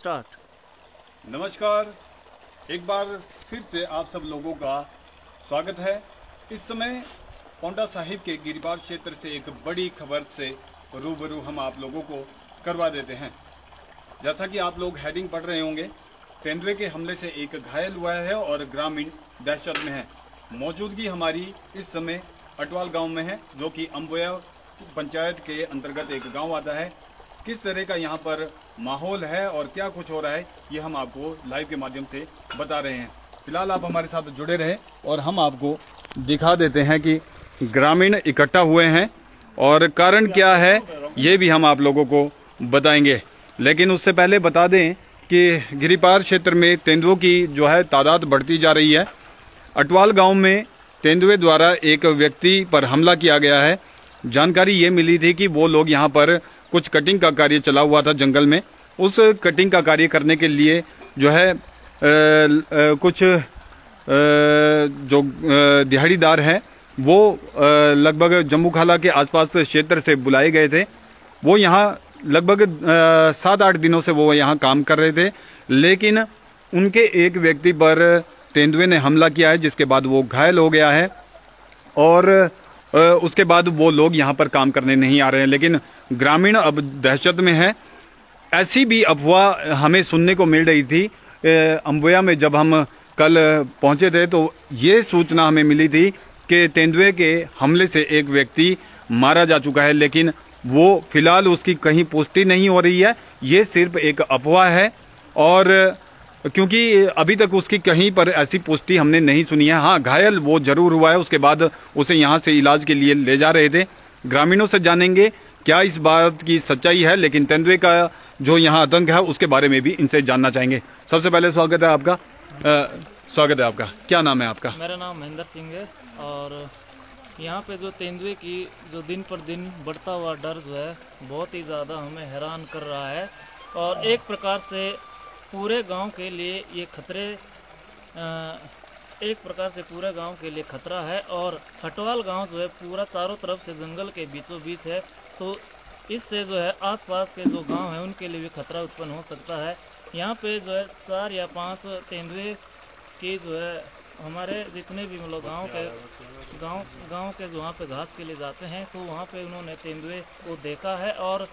Start. नमस्कार, एक बार फिर से आप सब लोगों का स्वागत है। इस समय पांवटा साहिब के गिरिपार क्षेत्र से एक बड़ी खबर से रूबरू हम आप लोगों को करवा देते हैं। जैसा कि आप लोग हेडिंग पढ़ रहे होंगे, तेंदुए के हमले से एक घायल हुआ है और ग्रामीण दहशत में है। मौजूदगी हमारी इस समय अटवाल गांव में है, जो कि अम्बोया पंचायत के अंतर्गत एक गांव आता है। किस तरह का यहाँ पर माहौल है और क्या कुछ हो रहा है, ये हम आपको लाइव के माध्यम से बता रहे हैं। फिलहाल आप हमारे साथ जुड़े रहे और हम आपको दिखा देते हैं कि ग्रामीण इकट्ठा हुए हैं और कारण क्या है ये भी हम आप लोगों को बताएंगे। लेकिन उससे पहले बता दें कि गिरिपार क्षेत्र में तेंदुओं की जो है तादाद बढ़ती जा रही है। अटवाल गांव में तेंदुए द्वारा एक व्यक्ति पर हमला किया गया है। जानकारी ये मिली थी कि वो लोग यहाँ पर कुछ कटिंग का कार्य चला हुआ था जंगल में। उस कटिंग का कार्य करने के लिए जो है कुछ जो दिहाड़ीदार हैं वो लगभग जम्मू खाला के आसपास क्षेत्र से बुलाए गए थे। वो यहाँ लगभग 7-8 दिनों से वो यहाँ काम कर रहे थे, लेकिन उनके एक व्यक्ति पर तेंदुए ने हमला किया है, जिसके बाद वो घायल हो गया है और उसके बाद वो लोग यहाँ पर काम करने नहीं आ रहे हैं। लेकिन ग्रामीण अब दहशत में है। ऐसी भी अफवाह हमें सुनने को मिल रही थी। अम्बोया में जब हम कल पहुंचे थे तो ये सूचना हमें मिली थी कि तेंदुए के हमले से एक व्यक्ति मारा जा चुका है, लेकिन वो फिलहाल उसकी कहीं पुष्टि नहीं हो रही है। ये सिर्फ एक अफवाह है और क्योंकि अभी तक उसकी कहीं पर ऐसी पुष्टि हमने नहीं सुनी है। हाँ, घायल वो जरूर हुआ है। उसके बाद उसे यहाँ से इलाज के लिए ले जा रहे थे। ग्रामीणों से जानेंगे क्या इस बात की सच्चाई है, लेकिन तेंदुए का जो यहाँ आतंक है उसके बारे में भी इनसे जानना चाहेंगे। सबसे पहले स्वागत है आपका। स्वागत है आपका। क्या नाम है आपका? मेरा नाम महेंद्र सिंह है और यहाँ पे जो तेंदुए की जो दिन पर दिन बढ़ता हुआ डर जो है बहुत ही ज़्यादा हमें हैरान कर रहा है और एक प्रकार से पूरे गांव के लिए ये पूरे गांव के लिए खतरा है। और हटवाल गांव जो है पूरा चारों तरफ से जंगल के बीचों बीच है, तो इससे जो है आसपास के जो गांव हैं उनके लिए भी खतरा उत्पन्न हो सकता है। यहाँ पे जो है 4 या 5 तेंदुए की जो है हमारे जितने भी मतलब गांव के जो वहाँ पे घास के लिए जाते हैं तो वहाँ पे उन्होंने तेंदुए को देखा है और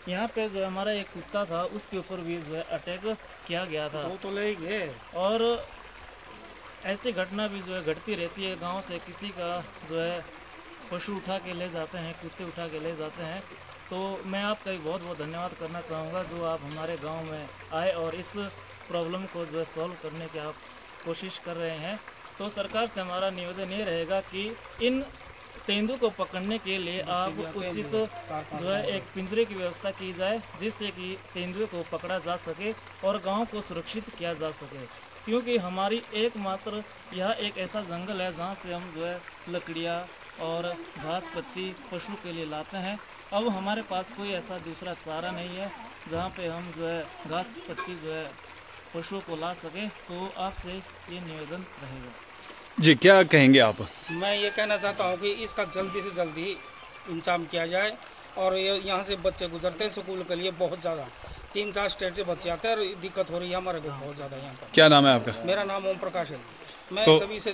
यहाँ पे जो हमारा एक कुत्ता था उसके ऊपर भी जो है अटैक किया गया था। वो तो ले गए और ऐसी घटना भी जो है घटती रहती है। गांव से किसी का जो है पशु उठा के ले जाते हैं, कुत्ते उठा के ले जाते हैं। तो मैं आपका बहुत बहुत धन्यवाद करना चाहूँगा जो आप हमारे गांव में आए और इस प्रॉब्लम को जो है सॉल्व करने की आप कोशिश कर रहे हैं। तो सरकार से हमारा निवेदन ये रहेगा कि इन तेंदुए को पकड़ने के लिए आप उचित जो है एक पिंजरे की व्यवस्था की जाए, जिससे कि तेंदुए को पकड़ा जा सके और गांव को सुरक्षित किया जा सके। क्योंकि हमारी एकमात्र यह एक ऐसा जंगल है जहां से हम जो है लकड़ियां और घास पत्ती पशु के लिए लाते हैं। अब हमारे पास कोई ऐसा दूसरा चारा नहीं है जहां पे हम जो है घास पत्ती जो है पशुओं को ला सके। तो आपसे ये निवेदन रहेगा। जी, क्या कहेंगे आप? मैं ये कहना चाहता हूँ कि इसका जल्दी से जल्दी इंतजाम किया जाए। और यहाँ से बच्चे गुजरते हैं स्कूल के लिए बहुत ज़्यादा, 3-4 स्टेट से बच्चे आते हैं और दिक्कत हो रही है हमारे को बहुत ज़्यादा यहाँ पर। क्या नाम है आपका? मेरा नाम ओम प्रकाश है। मैं सभी से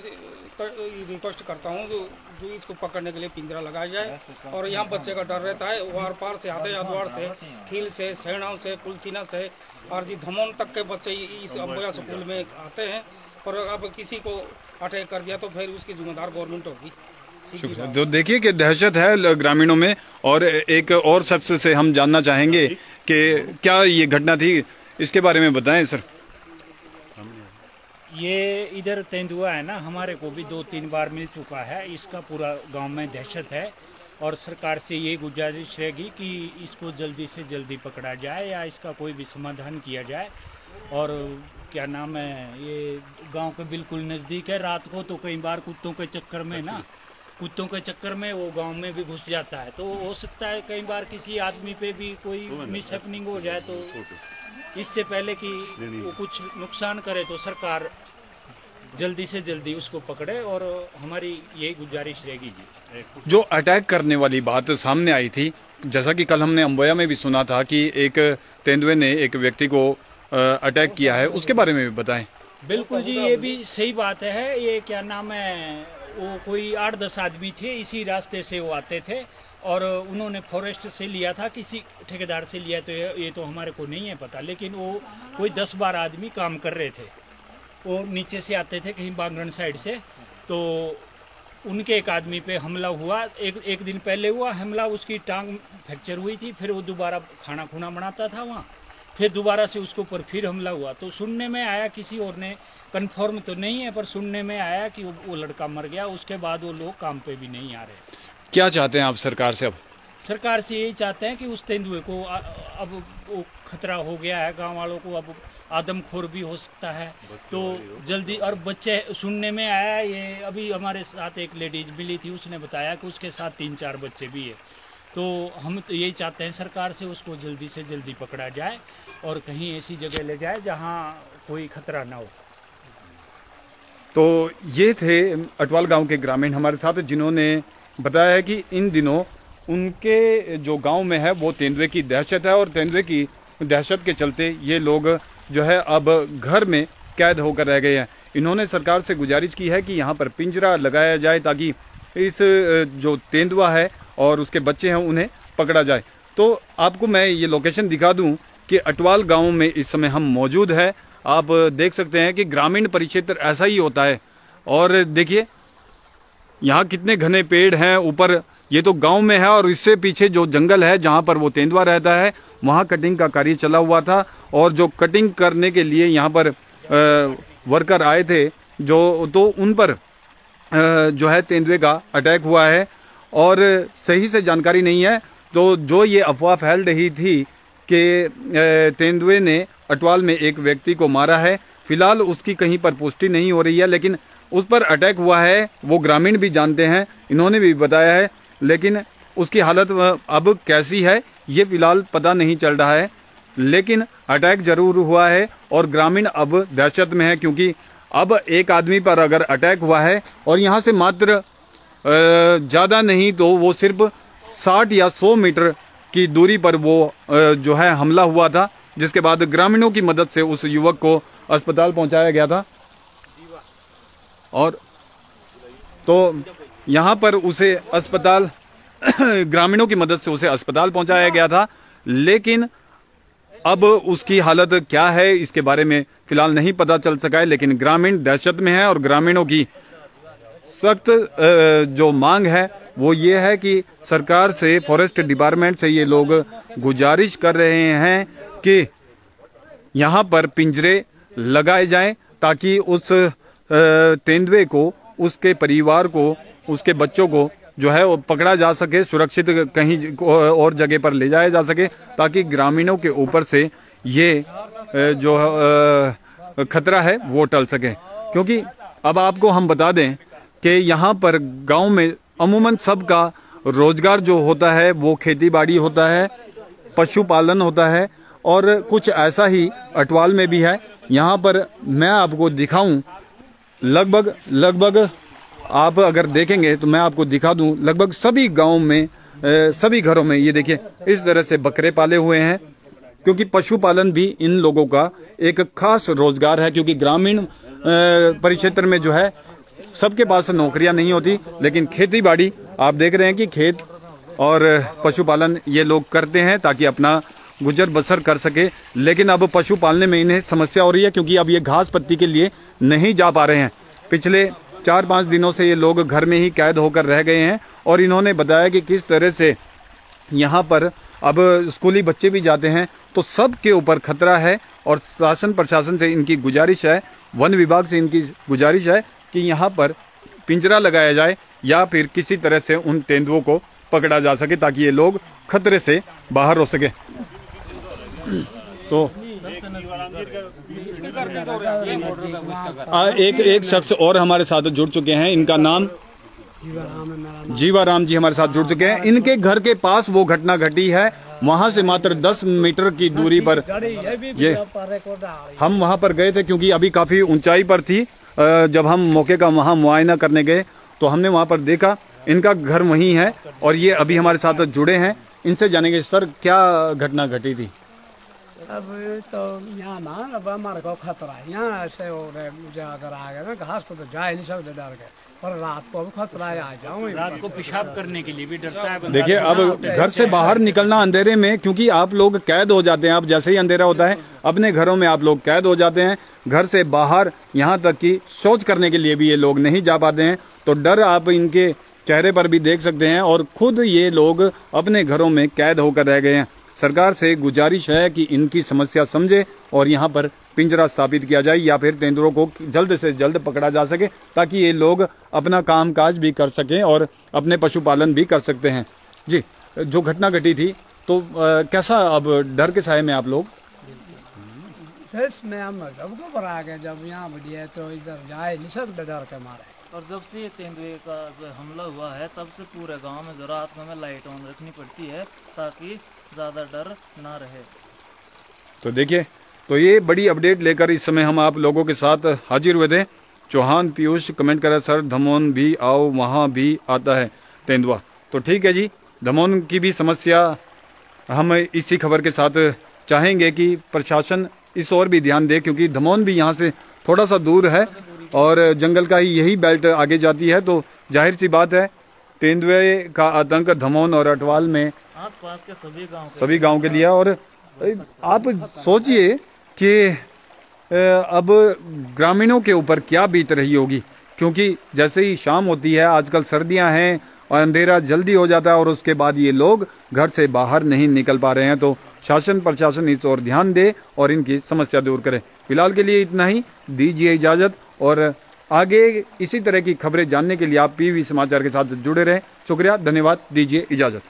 रिक्वेस्ट करता हूँ जो इसको पकड़ने के लिए पिंजरा लगाया जाए। और यहाँ बच्चे का डर रहता है, वार पार से आते हैं, अदवार से, खील से, सेणाव से, कुलथीना से और जी धमोन तक के बच्चे इस अम्बोया स्कूल में आते हैं। और अब किसी को अटैक कर दिया तो फिर उसकी जिम्मेदार गवर्नमेंट होगी। तो देखिए कि दहशत है ग्रामीणों में। और एक और शख्स से हम जानना चाहेंगे कि क्या ये घटना थी, इसके बारे में बताएं सर। ये इधर तेंदुआ है ना, हमारे को भी 2-3 बार मिल चुका है। इसका पूरा गांव में दहशत है और सरकार से ये गुजारिश रहेगी कि इसको जल्दी से जल्दी पकड़ा जाए या इसका कोई भी समाधान किया जाए। और क्या नाम है, ये गांव के बिल्कुल नज़दीक है। रात को तो कई बार कुत्तों के चक्कर में वो गांव में भी घुस जाता है। तो हो सकता है कई बार किसी आदमी पे भी कोई मिसहैपनिंग हो जाए, तो इससे पहले कि वो कुछ नुकसान करे तो सरकार जल्दी से जल्दी उसको पकड़े। और हमारी यही गुजारिश रहेगी जी। जो अटैक करने वाली बात सामने आई थी, जैसा कि कल हमने अम्बोया में भी सुना था कि एक तेंदुए ने एक व्यक्ति को अटैक किया है, उसके बारे में भी बताएं। बिल्कुल जी, ये भी सही बात है। ये क्या नाम है, वो कोई 8-10 आदमी थे, इसी रास्ते से वो आते थे और उन्होंने फॉरेस्ट से लिया था, किसी ठेकेदार से लिया, तो ये तो हमारे को नहीं है पता, लेकिन वो कोई 10-12 आदमी काम कर रहे थे। वो नीचे से आते थे कहीं बागरन साइड से, तो उनके एक आदमी पे हमला हुआ। एक दिन पहले हुआ हमला, उसकी टांग फ्रैक्चर हुई थी, फिर वो दोबारा खाना खुना बनाता था वहाँ, फिर दोबारा से उसके ऊपर फिर हमला हुआ। तो सुनने में आया, किसी और ने कंफर्म तो नहीं है, पर सुनने में आया कि वो लड़का मर गया। उसके बाद वो लोग काम पे भी नहीं आ रहे। क्या चाहते हैं आप सरकार से? अब सरकार से यही चाहते हैं कि उस तेंदुए को अब वो खतरा हो गया है गांव वालों को, अब आदमखोर भी हो सकता है, तो जल्दी। और बच्चे सुनने में आया, ये अभी हमारे साथ एक लेडीज मिली थी, उसने बताया कि उसके साथ 3-4 बच्चे भी है। तो हम तो यही चाहते हैं सरकार से उसको जल्दी से जल्दी पकड़ा जाए और कहीं ऐसी जगह ले जाए जहां कोई खतरा ना हो। तो ये थे अटवाल गांव के ग्रामीण हमारे साथ, जिन्होंने बताया है कि इन दिनों उनके जो गांव में है वो तेंदुए की दहशत है और तेंदुए की दहशत के चलते ये लोग जो है अब घर में कैद होकर रह गए हैं। इन्होंने सरकार से गुजारिश की है कि यहाँ पर पिंजरा लगाया जाए ताकि इस जो तेंदुआ है और उसके बच्चे हैं उन्हें पकड़ा जाए। तो आपको मैं ये लोकेशन दिखा दूं कि अटवाल गांव में इस समय हम मौजूद है। आप देख सकते हैं कि ग्रामीण परिक्षेत्र ऐसा ही होता है। और देखिए यहाँ कितने घने पेड़ हैं ऊपर, ये तो गांव में है और इससे पीछे जो जंगल है जहां पर वो तेंदुआ रहता है वहां कटिंग का कार्य चला हुआ था और जो कटिंग करने के लिए यहाँ पर वर्कर आए थे तो उन पर जो है तेंदुए का अटैक हुआ है और सही से जानकारी नहीं है। तो जो ये अफवाह फैल रही थी कि तेंदुए ने अटवाल में एक व्यक्ति को मारा है, फिलहाल उसकी कहीं पर पुष्टि नहीं हो रही है, लेकिन उस पर अटैक हुआ है वो ग्रामीण भी जानते हैं, इन्होंने भी बताया है, लेकिन उसकी हालत अब कैसी है ये फिलहाल पता नहीं चल रहा है। लेकिन अटैक जरूर हुआ है और ग्रामीण अब दहशत में है, क्योंकि अब एक आदमी पर अगर अटैक हुआ है और यहाँ से मात्र ज्यादा नहीं तो वो सिर्फ 60 या 100 मीटर की दूरी पर वो जो है हमला हुआ था, जिसके बाद ग्रामीणों की मदद से उस युवक को अस्पताल पहुंचाया गया था। और तो यहाँ पर उसे अस्पताल ग्रामीणों की मदद से उसे अस्पताल पहुंचाया गया था, लेकिन अब उसकी हालत क्या है इसके बारे में फिलहाल नहीं पता चल सका है। लेकिन ग्रामीण दहशत में है और ग्रामीणों की सख्त जो मांग है वो ये है कि सरकार से, फॉरेस्ट डिपार्टमेंट से ये लोग गुजारिश कर रहे हैं कि यहाँ पर पिंजरे लगाए जाएं ताकि उस तेंदुए को, उसके परिवार को, उसके बच्चों को जो है वो पकड़ा जा सके, सुरक्षित कहीं और जगह पर ले जाया जा सके, ताकि ग्रामीणों के ऊपर से ये जो खतरा है वो टल सके। क्योंकि अब आपको हम बता दें कि यहाँ पर गांव में अमूमन सबका रोजगार जो होता है वो खेती बाड़ी होता है, पशुपालन होता है और कुछ ऐसा ही अटवाल में भी है। यहाँ पर मैं आपको दिखाऊं, लगभग आप अगर देखेंगे तो मैं आपको दिखा दूं, लगभग सभी गांव में, सभी घरों में ये देखिए इस तरह से बकरे पाले हुए हैं, क्योंकि पशुपालन भी इन लोगों का एक खास रोजगार है। क्योंकि ग्रामीण परिक्षेत्र में जो है सबके पास नौकरियां नहीं होती, लेकिन खेती बाड़ी आप देख रहे हैं कि खेत और पशुपालन ये लोग करते हैं ताकि अपना गुजर बसर कर सके। लेकिन अब पशु पालने में इन्हें समस्या हो रही है, क्योंकि अब ये घास पत्ती के लिए नहीं जा पा रहे हैं। पिछले 4-5 दिनों से ये लोग घर में ही कैद होकर रह गए हैं और इन्होंने बताया कि किस तरह से यहाँ पर अब स्कूली बच्चे भी जाते हैं, तो सबके ऊपर खतरा है। और शासन प्रशासन से इनकी गुजारिश है, वन विभाग से इनकी गुजारिश है कि यहाँ पर पिंजरा लगाया जाए या फिर किसी तरह से उन तेंदुओं को पकड़ा जा सके ताकि ये लोग खतरे से बाहर हो सके। तो एक शख्स और हमारे साथ जुड़ चुके हैं, इनका नाम जीवाराम जी हमारे साथ जुड़ चुके हैं। इनके घर के पास वो घटना घटी है, वहां से मात्र 10 मीटर की दूरी पर ये हम वहां पर गए थे, क्योंकि अभी काफी ऊंचाई पर थी। जब हम मौके का वहां मुआयना करने गए तो हमने वहां पर देखा इनका घर वहीं है और ये अभी हमारे साथ जुड़े हैं। इनसे जानेंगे, सर क्या घटना घटी थी? अब तो यहाँ ना अब हमारे को खतरा है, यहाँ से और अगर आ गए ना घास को तो जा ही नहीं सकते डर के, पर रात को भी खतरा है, आ जाऊँ रात को पेशाब करने के लिए भी डरता है बंदा। देखिए अब घर से बाहर निकलना अंधेरे में, क्योंकि आप लोग कैद हो जाते हैं, आप जैसे ही अंधेरा होता है अपने घरों में आप लोग कैद हो जाते हैं, घर से बाहर यहाँ तक कि शौच करने के लिए भी ये लोग नहीं जा पाते हैं। तो डर आप इनके चेहरे पर भी देख सकते हैं और खुद ये लोग अपने घरों में कैद होकर रह गए हैं। सरकार से गुजारिश है कि इनकी समस्या समझे और यहाँ पर पिंजरा स्थापित किया जाए या फिर तेंदुओं को जल्द से जल्द पकड़ा जा सके, ताकि ये लोग अपना कामकाज भी कर सकें और अपने पशुपालन भी कर सकते हैं। जी, जो घटना घटी थी तो कैसा अब डर के साए में आप लोग? में हम सबको भरा गए, जब यहाँ बढ़िया तो इधर जाए नहीं सकते डर के मारे। और जब से ये तेंदुए का जो हमला हुआ है तब से पूरे गांव में जो रात में लाइट ऑन रखनी पड़ती है ताकि ज़्यादा डर ना रहे। तो देखिए, तो ये बड़ी अपडेट लेकर इस समय हम आप लोगों के साथ हाजिर हुए थे। चौहान पीयूष कमेंट करा, सर धमोन भी आओ, वहाँ भी आता है तेंदुआ। तो ठीक है जी, धमोन की भी समस्या हम इसी खबर के साथ चाहेंगे कि प्रशासन इस ओर भी ध्यान दे, क्योंकि धमोन भी यहाँ से थोड़ा सा दूर है और जंगल का ही यही बेल्ट आगे जाती है। तो जाहिर सी बात है तेंदुए का आतंक धमोन और अटवाल में आसपास के सभी गांव के लिए। और आप सोचिए कि अब ग्रामीणों के ऊपर क्या बीत रही होगी, क्योंकि जैसे ही शाम होती है, आजकल सर्दियां हैं और अंधेरा जल्दी हो जाता है और उसके बाद ये लोग घर से बाहर नहीं निकल पा रहे हैं। तो शासन प्रशासन इस ओर ध्यान दे और इनकी समस्या दूर करे। फिलहाल के लिए इतना ही, दीजिए इजाजत और आगे इसी तरह की खबरें जानने के लिए आप पीवी समाचार के साथ जुड़े रहें। शुक्रिया, धन्यवाद, दीजिए इजाजत।